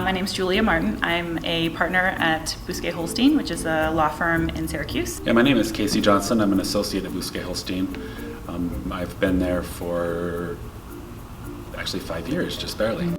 My name is Julia Martin. I'm a partner at Bousquet Holstein, which is a law firm in Syracuse. Yeah, my name is Casey Johnson. I'm an associate at Bousquet Holstein. I've been there for actually 5 years, just barely.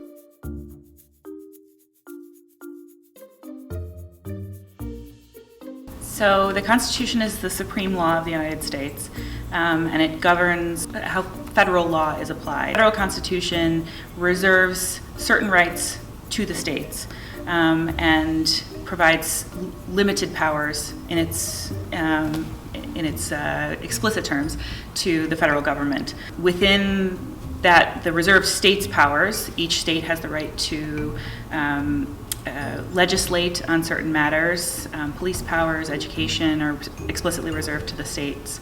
So the Constitution is the supreme law of the United States, and it governs how federal law is applied. The federal Constitution reserves certain rights to the states and provides limited powers in its explicit terms to the federal government. Within that, the reserved states' powers, each state has the right to legislate on certain matters. Police powers, education are explicitly reserved to the states.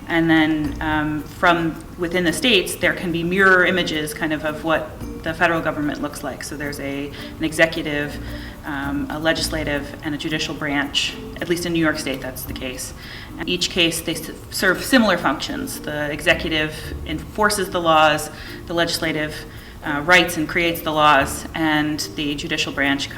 And then from within the states, there can be mirror images of what the federal government looks like. So there's an executive, a legislative, and a judicial branch. At least in New York State, that's the case. In each case, they serve similar functions. The executive enforces the laws, the legislative writes and creates the laws, and the judicial branch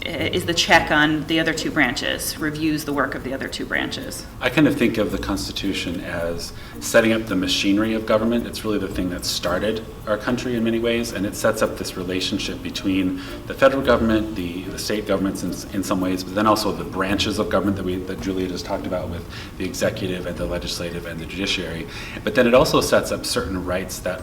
is the check on the other two branches, reviews the work of the other two branches. I kind of think of the Constitution as setting up the machinery of government. It's really the thing that started our country in many ways, and it sets up this relationship between the federal government, the state governments in some ways, but then also the branches of government that Julia just talked about with the executive and the legislative and the judiciary. But then it also sets up certain rights that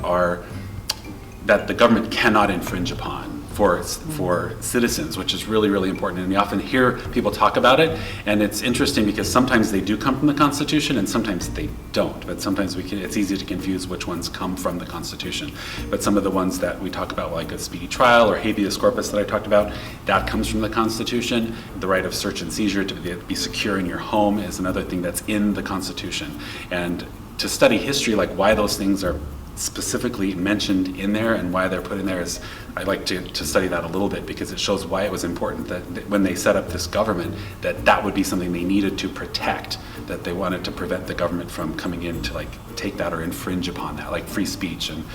the government cannot infringe upon for citizens, which is really, really important. And you often hear people talk about it, and it's interesting because sometimes they do come from the Constitution and sometimes they don't. But sometimes it's easy to confuse which ones come from the Constitution. But some of the ones that we talk about, like a speedy trial or habeas corpus that I talked about, that comes from the Constitution. The right of search and seizure, to be secure in your home, is another thing that's in the Constitution. And to study history, like why those things are specifically mentioned in there and why they're put in there, is I like to study that a little bit, because it shows why it was important that when they set up this government, that would be something they needed to protect, that they wanted to prevent the government from coming in to take that or infringe upon that, like free speech and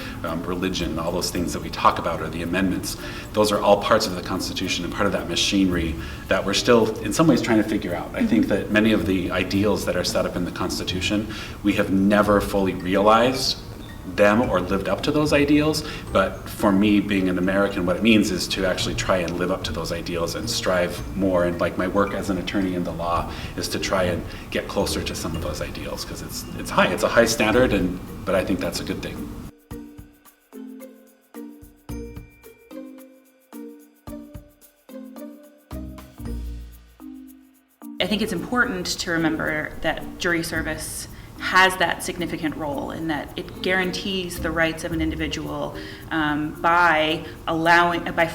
religion, all those things that we talk about, or the amendments. Those are all parts of the Constitution and part of that machinery that we're still in some ways trying to figure out. I think that many of the ideals that are set up in the Constitution, we have never fully realized them or lived up to those ideals. But for me, being an American, what it means is to actually try and live up to those ideals and strive more. And my work as an attorney in the law is to try and get closer to some of those ideals, because it's high. It's a high standard, but I think that's a good thing. I think it's important to remember that jury service has that significant role in that it guarantees the rights of an individual by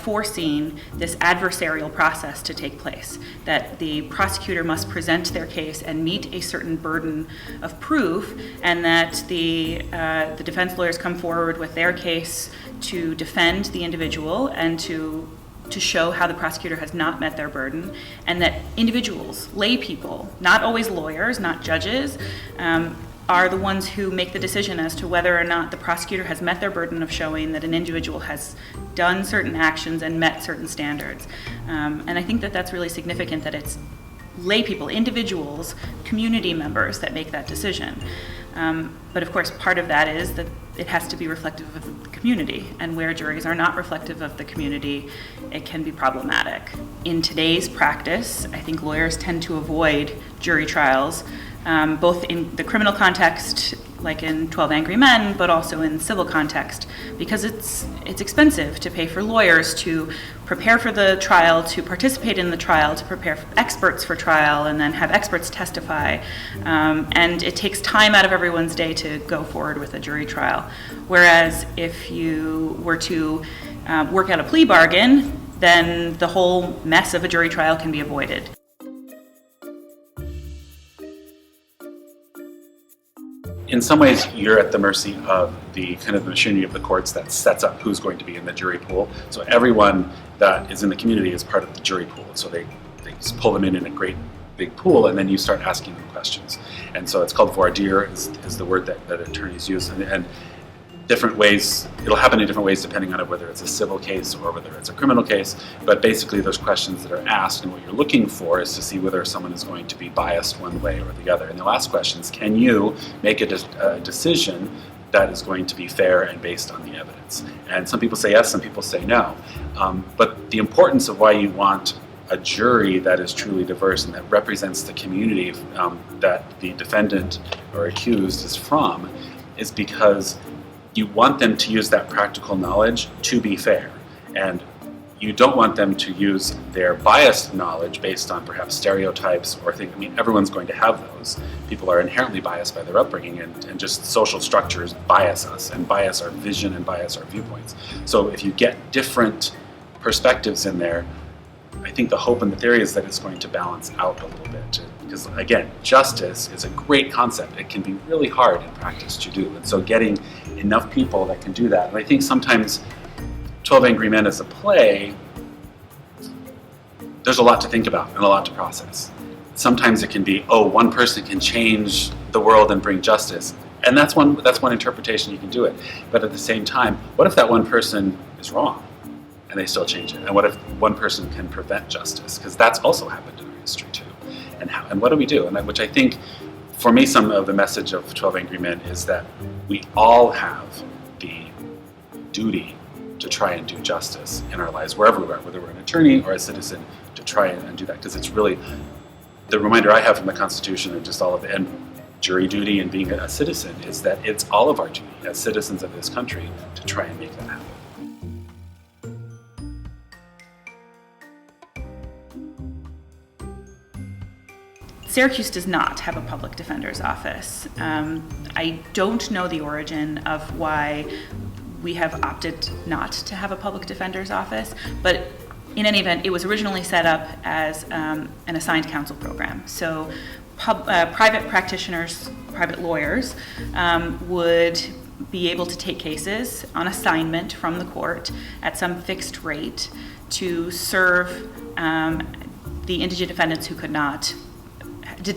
forcing this adversarial process to take place. That the prosecutor must present their case and meet a certain burden of proof, and that the defense lawyers come forward with their case to defend the individual and to show how the prosecutor has not met their burden, and that individuals, lay people, not always lawyers, not judges, are the ones who make the decision as to whether or not the prosecutor has met their burden of showing that an individual has done certain actions and met certain standards. And I think that that's really significant, that it's lay people, individuals, community members that make that decision. But of course, part of that is that it has to be reflective of the community, and where juries are not reflective of the community, it can be problematic. In today's practice, I think lawyers tend to avoid jury trials, both in the criminal context, like in 12 Angry Men, but also in civil context, because it's expensive to pay for lawyers to prepare for the trial, to participate in the trial, to prepare experts for trial, and then have experts testify. And it takes time out of everyone's day to go forward with a jury trial. Whereas if you were to work out a plea bargain, then the whole mess of a jury trial can be avoided. In some ways, you're at the mercy of the kind of machinery of the courts that sets up who's going to be in the jury pool. So everyone that is in the community is part of the jury pool. So they just pull them in a great big pool, and then you start asking them questions. And so it's called voir dire is the word that attorneys use. And different ways, it'll happen in different ways depending on whether it's a civil case or whether it's a criminal case, but basically those questions that are asked and what you're looking for is to see whether someone is going to be biased one way or the other. And they'll ask questions, can you make a decision that is going to be fair and based on the evidence? And some people say yes, some people say no. But the importance of why you want a jury that is truly diverse and that represents the community that the defendant or accused is from is because you want them to use that practical knowledge to be fair. And you don't want them to use their biased knowledge based on perhaps stereotypes or things. I mean, everyone's going to have those. People are inherently biased by their upbringing, and just social structures bias us and bias our vision and bias our viewpoints. So if you get different perspectives in there, I think the hope and the theory is that it's going to balance out a little bit. Because again, justice is a great concept. It can be really hard in practice to do. And so getting enough people that can do that, and I think sometimes 12 Angry Men as a play, there's a lot to think about and a lot to process. Sometimes it can be, oh, one person can change the world and bring justice. And that's one interpretation you can do it. But at the same time, what if that one person is wrong and they still change it? And what if one person can prevent justice? Because that's also happened in our history too. And what do we do? And which I think, for me, some of the message of 12 Angry Men is that we all have the duty to try and do justice in our lives, wherever we are, whether we're an attorney or a citizen, to try and do that. Because it's really, the reminder I have from the Constitution and just all of it, and jury duty and being a citizen, is that it's all of our duty as citizens of this country to try and make that happen. Syracuse does not have a public defender's office. I don't know the origin of why we have opted not to have a public defender's office, but in any event, it was originally set up as an assigned counsel program. So private practitioners, private lawyers would be able to take cases on assignment from the court at some fixed rate to serve the indigent defendants who did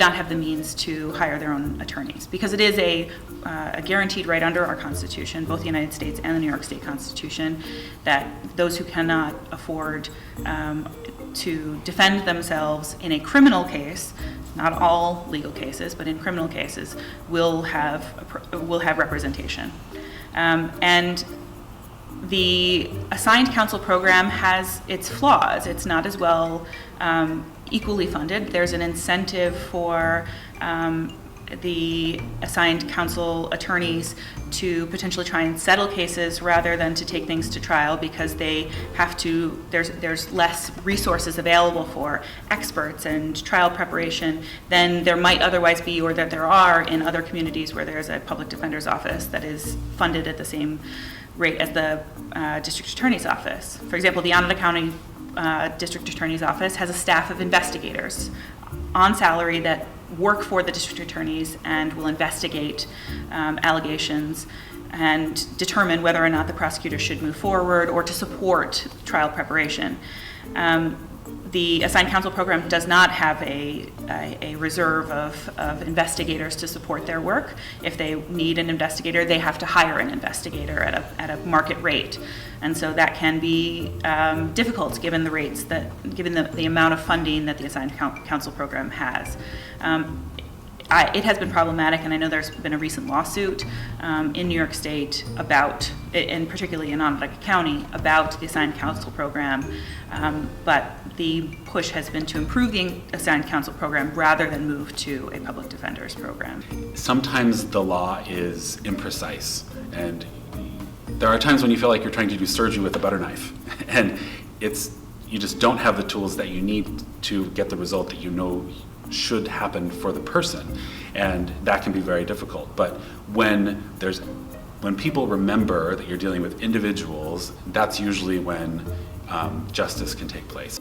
not have the means to hire their own attorneys, because it is a guaranteed right under our Constitution, both the United States and the New York State Constitution, that those who cannot afford to defend themselves in a criminal case, not all legal cases, but in criminal cases, will have representation. And the assigned counsel program has its flaws. It's not as well equally funded. There's an incentive for the assigned counsel attorneys to potentially try and settle cases rather than to take things to trial, because they have to, there's less resources available for experts and trial preparation than there might otherwise be, or that there are in other communities where there's a public defender's office that is funded at the same rate as the district attorney's office. For example, the Onondaga County District Attorney's Office has a staff of investigators on salary that work for the district attorneys and will investigate allegations and determine whether or not the prosecutor should move forward or to support trial preparation. The assigned counsel program does not have a reserve of investigators to support their work. If they need an investigator, they have to hire an investigator at a market rate. And so that can be difficult given the rates given the amount of funding that the assigned counsel program has. It has been problematic, and I know there's been a recent lawsuit in New York State about, and particularly in Onondaga County, about the assigned counsel program. But the push has been to improve the assigned counsel program rather than move to a public defender's program. Sometimes the law is imprecise, and there are times when you feel like you're trying to do surgery with a butter knife, and you just don't have the tools that you need to get the result that you know should happen for the person, and that can be very difficult. But when people remember that you're dealing with individuals, that's usually when justice can take place.